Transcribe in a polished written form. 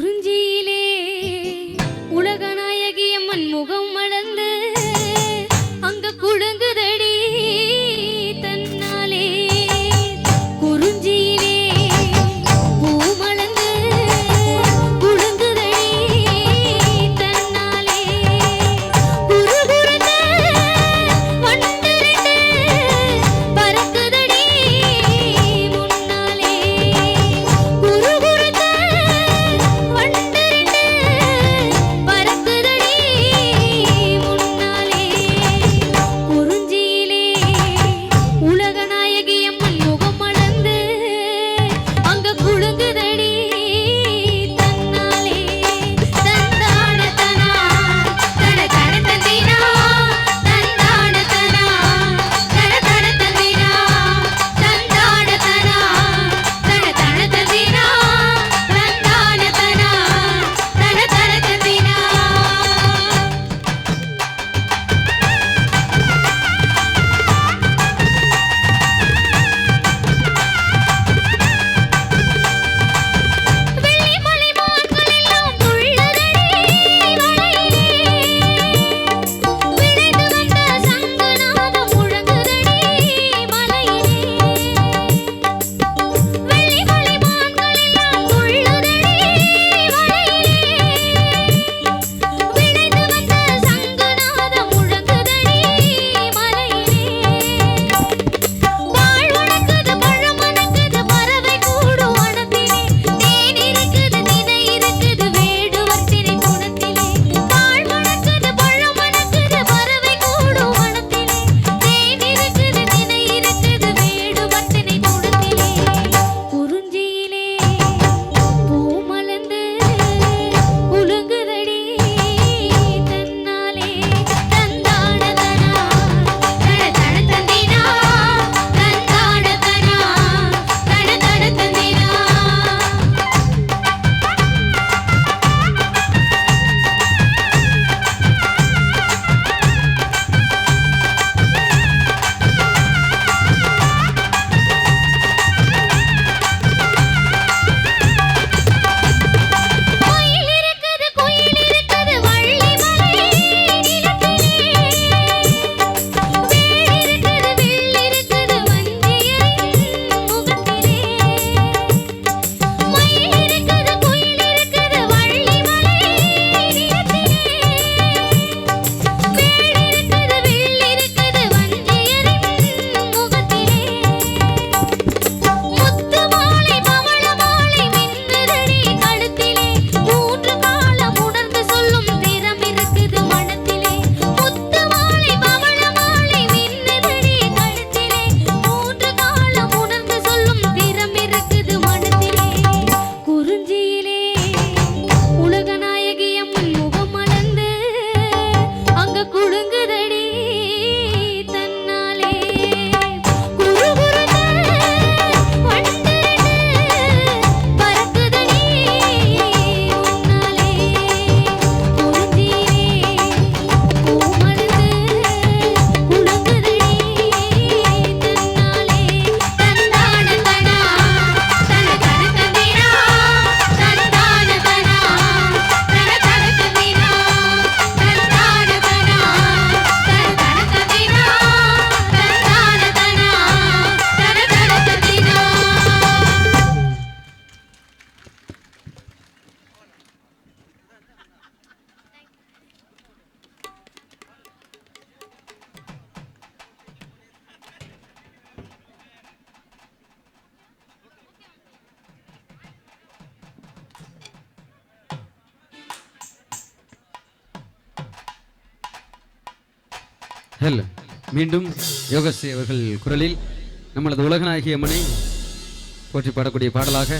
குறிஞ்சியிலே உலகநாயகி அம்மன் முகம் மலர்ந்து அங்க குழுங்குதடி தன்னாலே குறிஞ்சியிலே பூ மலர்ந்து குழுங்குதடி தன்னாலே குறுகுறுத்த வண்டரண்டு பறக்குதடி முன்னாலே குறுகுறுத்த வண்டரண்டு பறக்குதடி முன்னாலே குறிஞ்சியிலே உலகநாயகி அம்மன் முகம் மலர்ந்து அங்க குழுங்குதடி தன்னாலே தந்தான தனா தன தன தந்தினா தந்தான தனா தன தன தந்தினா தந்தான தனா தன தன தந்தினா தந்தான தனா தன தன தந்தினா வெள்ளிமலை மான்கள் எல்லாம் துள்ளுதடி வளையிலே விளைந்து வந்த சங்குநாதம் முழங்குதடி மலையிலே வெள்ளிமலை மான்கள் எல்லாம் துள்ளுதடி வளையிலே விளைந்து வந்த சங்குநாதம் முழங்குதடி மலையிலே வாழ் வணக்குது பழம் மணக்குது பறவை கூடும் வனத்திலே தேன் இருக்குது தினை இருக்குது வேடுவர் திரை குணத்திலே வாழ் வணக்குது பழம் மணக்குது பறவை கூடும் வனத்திலே தேன் இருக்குது தினை இருக்குது வேடுவர் திரை குணத்திலே குறிஞ்சியிலே பூ மலர்ந்து குலுங்குதடி தன்னாலே தந்தான தனா தன தன தந்தினா தந்தான தனா தன தன தந்தினா மயில் இருக்குது குயில் இருக்குது வள்ளி மலை நிலத்திலே வேல் இருக்குது வில் இருக்குது வஞ்சியரின் முகத்திலே மயில் இருக்குது குயில் இருக்குது வள்ளி மலை நிலத்திலே வேல் இருக்குது வில் இருக்குது வஞ்சியரின் முகத்திலே முத்து மாலை பவள மாலை மின்னுதடி கழுத்திலே மூன்று காலம் உணர்ந்து சொல்லும் திறம் இருக்குது மனத்திலே முத்து மாலை பவள மாலை மின்னுதடி கழுத்திலே மூன்று காலம் உணர்ந்து சொல்லும் திறம் இருக்குது மனத்திலே குறிஞ்சியிலே உலகநாயகி அம்மன் முகம் மலர்ந்து அங்க குழுங்குதடி தன்னாலே குறுகுறுத்த வண்டரண்டு பறக்குதடி முன்னாலே குறிஞ்சியிலே பூ மலர்ந்து குழுங்குதடி தன்னாலே தந்தான தனா தன தன தந்தினா தந்தான தனா தன தன தந்தினா தந்தான தனா தன தன தந்தினா தந்தான தனா தன தன தந்தினா ஹலோ மீண்டும் யோகஸ்ரீ அவர்கள் குரலில் நம்மளது உலகநாயகி அம்மனை போற்றி பாடக்கூடிய பாடலாக